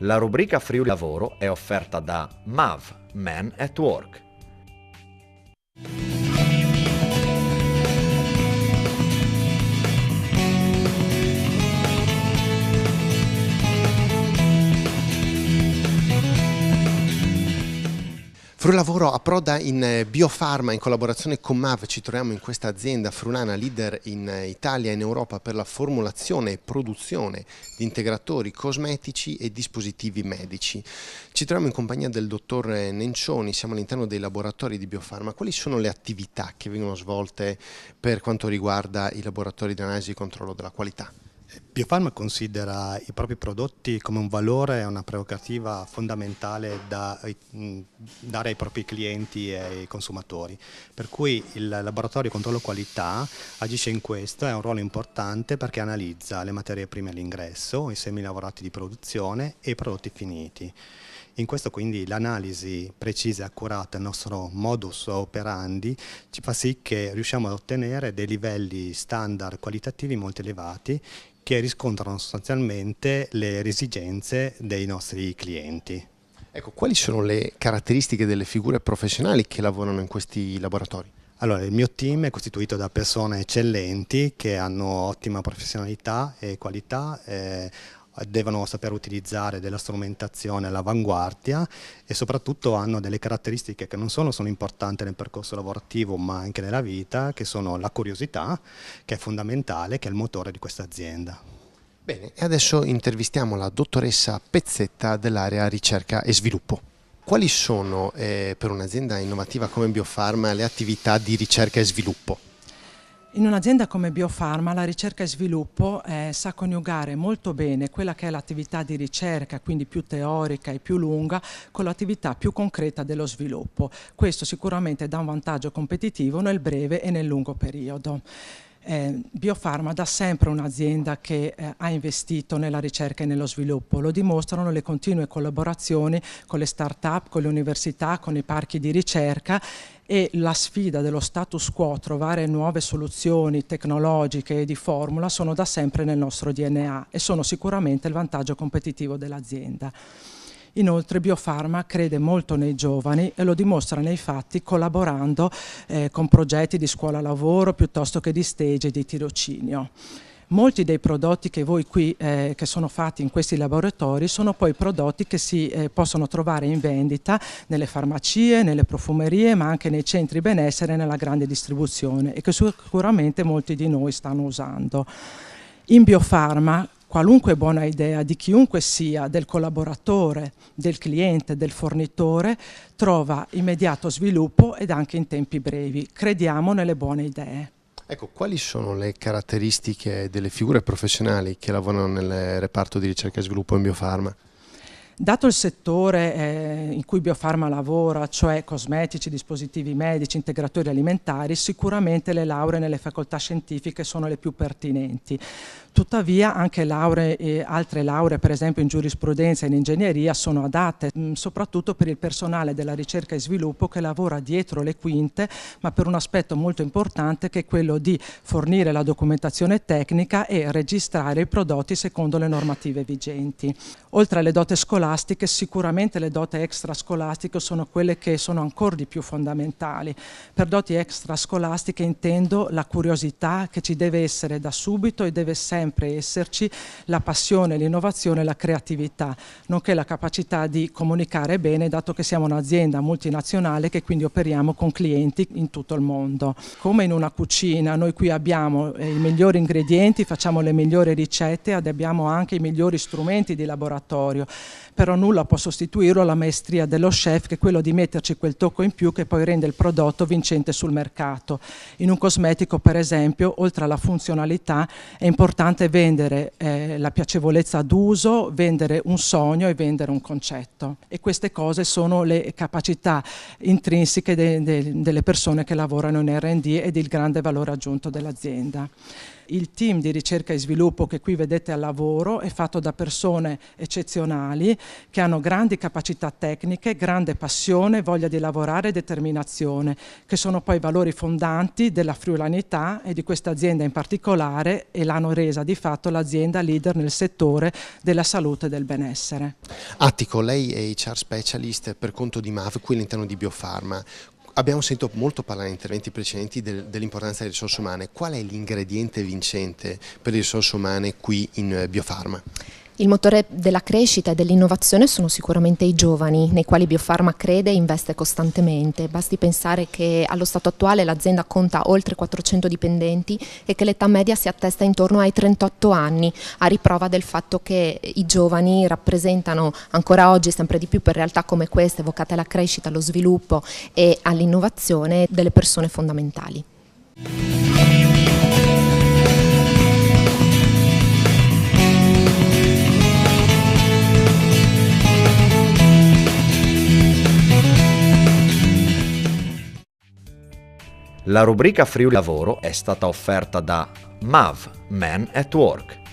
La rubrica Friuli Lavoro è offerta da MAV, Men at Work. Friuli Lavoro approda in Biofarma in collaborazione con MAV. Ci troviamo in questa azienda friulana leader in Italia e in Europa per la formulazione e produzione di integratori cosmetici e dispositivi medici. Ci troviamo in compagnia del dottor Nencioni, siamo all'interno dei laboratori di Biofarma. Quali sono le attività che vengono svolte per quanto riguarda i laboratori di analisi e controllo della qualità? Biofarma considera i propri prodotti come un valore e una prerogativa fondamentale da dare ai propri clienti e ai consumatori, per cui il laboratorio controllo qualità agisce in questo, è un ruolo importante perché analizza le materie prime all'ingresso, i semilavorati di produzione e i prodotti finiti. In questo quindi l'analisi precisa e accurata del nostro modus operandi ci fa sì che riusciamo ad ottenere dei livelli standard qualitativi molto elevati che riscontrano sostanzialmente le esigenze dei nostri clienti. Ecco, quali sono le caratteristiche delle figure professionali che lavorano in questi laboratori? Allora, il mio team è costituito da persone eccellenti che hanno ottima professionalità e qualità, devono saper utilizzare della strumentazione all'avanguardia e soprattutto hanno delle caratteristiche che non solo sono importanti nel percorso lavorativo ma anche nella vita, che sono la curiosità, che è fondamentale, che è il motore di questa azienda. Bene, e adesso intervistiamo la dottoressa Pezzetta dell'area ricerca e sviluppo. Quali sono per un'azienda innovativa come Biofarma le attività di ricerca e sviluppo? In un'azienda come Biofarma la ricerca e sviluppo sa coniugare molto bene quella che è l'attività di ricerca, quindi più teorica e più lunga, con l'attività più concreta dello sviluppo. Questo sicuramente dà un vantaggio competitivo nel breve e nel lungo periodo. Biofarma da sempre un'azienda che ha investito nella ricerca e nello sviluppo, lo dimostrano le continue collaborazioni con le start-up, con le università, con i parchi di ricerca e la sfida dello status quo, trovare nuove soluzioni tecnologiche e di formula sono da sempre nel nostro DNA e sono sicuramente il vantaggio competitivo dell'azienda. Inoltre Biofarma crede molto nei giovani e lo dimostra nei fatti collaborando con progetti di scuola lavoro piuttosto che di stage e di tirocinio. Molti dei prodotti che voi qui, che sono fatti in questi laboratori, sono poi prodotti che si possono trovare in vendita nelle farmacie, nelle profumerie, ma anche nei centri benessere e nella grande distribuzione e che sicuramente molti di noi stanno usando. In Biofarma qualunque buona idea di chiunque sia, del collaboratore, del cliente, del fornitore, trova immediato sviluppo ed anche in tempi brevi. Crediamo nelle buone idee. Ecco, quali sono le caratteristiche delle figure professionali che lavorano nel reparto di ricerca e sviluppo in Biofarma? Dato il settore in cui Biofarma lavora, cioè cosmetici, dispositivi medici, integratori alimentari, sicuramente le lauree nelle facoltà scientifiche sono le più pertinenti. Tuttavia anche altre lauree, per esempio in giurisprudenza e in ingegneria, sono adatte, soprattutto per il personale della ricerca e sviluppo che lavora dietro le quinte, ma per un aspetto molto importante che è quello di fornire la documentazione tecnica e registrare i prodotti secondo le normative vigenti. Oltre alle doti scolastiche, sicuramente le doti extrascolastiche sono quelle che sono ancora di più fondamentali. Per doti extrascolastiche intendo la curiosità che ci deve essere da subito e deve sempre esserci la passione, l'innovazione e la creatività, nonché la capacità di comunicare bene, dato che siamo un'azienda multinazionale che quindi operiamo con clienti in tutto il mondo. Come in una cucina, noi qui abbiamo i migliori ingredienti, facciamo le migliori ricette ed abbiamo anche i migliori strumenti di laboratorio, però nulla può sostituirlo alla maestria dello chef, che è quello di metterci quel tocco in più che poi rende il prodotto vincente sul mercato. In un cosmetico, per esempio, oltre alla funzionalità, è importante vendere la piacevolezza d'uso, vendere un sogno e vendere un concetto. E queste cose sono le capacità intrinseche delle persone che lavorano in R&D ed il grande valore aggiunto dell'azienda. Il team di ricerca e sviluppo che qui vedete al lavoro è fatto da persone eccezionali che hanno grandi capacità tecniche, grande passione, voglia di lavorare e determinazione, che sono poi valori fondanti della friulanità e di questa azienda in particolare, e l'hanno resa di fatto l'azienda leader nel settore della salute e del benessere. Attico, lei è HR specialist per conto di MAV qui all'interno di Biofarma. Abbiamo sentito molto parlare in interventi precedenti dell'importanza delle risorse umane. Qual è l'ingrediente vincente per le risorse umane qui in Biofarma? Il motore della crescita e dell'innovazione sono sicuramente i giovani, nei quali Biofarma crede e investe costantemente. Basti pensare che allo stato attuale l'azienda conta oltre 400 dipendenti e che l'età media si attesta intorno ai 38 anni, a riprova del fatto che i giovani rappresentano ancora oggi, sempre di più per realtà come queste, vocate alla crescita, allo sviluppo e all'innovazione, delle persone fondamentali. La rubrica Friuli Lavoro è stata offerta da MAV, Men at Work.